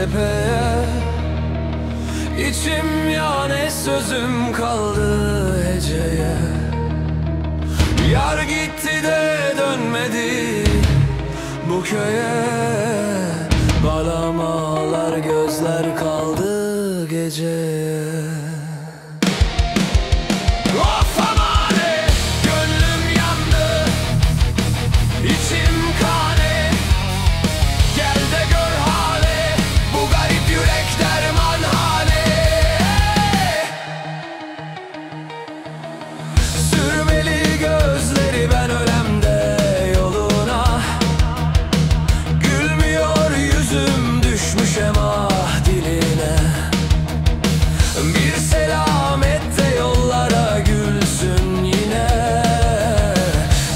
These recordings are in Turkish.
tepeye. İçim ya ne sözüm kaldı heceye. Yar gitti de dönmedi bu köye. Balamalar gözler kaldı geceye. Of amane, gönlüm yandı, içim kane. Gel de gör hale, bu garip yürek dermanhane. Sürmeli gözleri ben ölemde yoluna. Gülmüyor yüzüm, düşmüş emah diline. Bir selamet de yollara gülsün yine.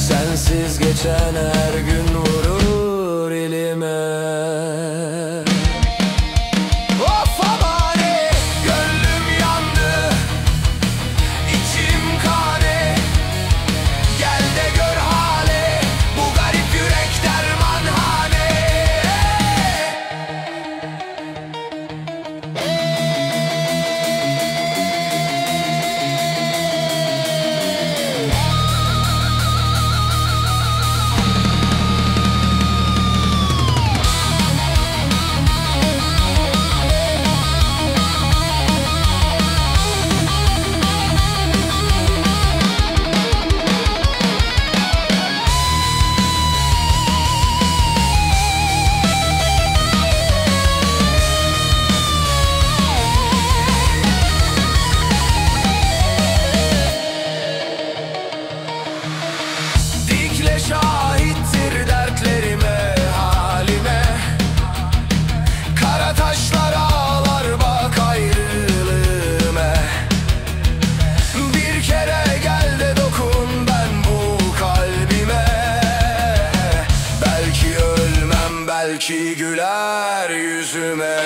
Sensiz geçen her gün vurur elime. Of amane, gönlüm yandı, içim kane. Gel de gör hale, bu garip yürek dermanhane. Dikle şahittir dertlerime, halime. Kara taşlar ağlar bak ayrılığıma. Bir kere gel de dokun ben bu kalbime. Belki ölmem, belki güler yüzüme.